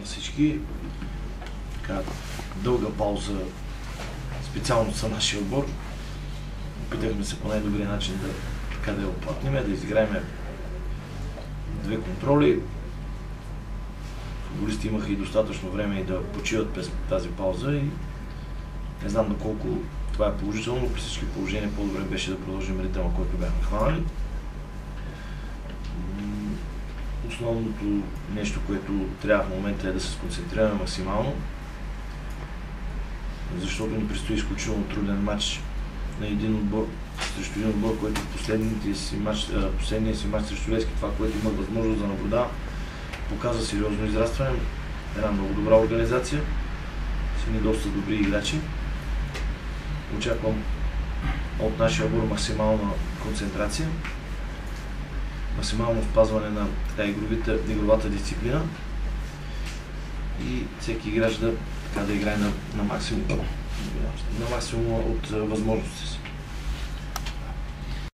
на всички. Така, дълга пауза, специално за нашия отбор. Опитахме се по най-добрия начин да я оплътнем, да изиграем две контроли. Футболисти имаха и достатъчно време и да почиват през тази пауза и не знам доколко това е положително, но при всички положения по-добре беше да продължим ритъма, който бяхме хванали. Основното нещо, което трябва в момента е да се сконцентрираме максимално, защото ни предстои изключително труден матч на един отбор срещу един отбор, който в последния си матч срещу Левски, това, което имах възможност да наблюдавам, показва сериозно израстване, една много добра организация, с едни доста добри играчи. Очаквам от нашия отбор максимална концентрация, максимално спазване на игровата дисциплина и всеки играч да играе на максимум от възможностите си.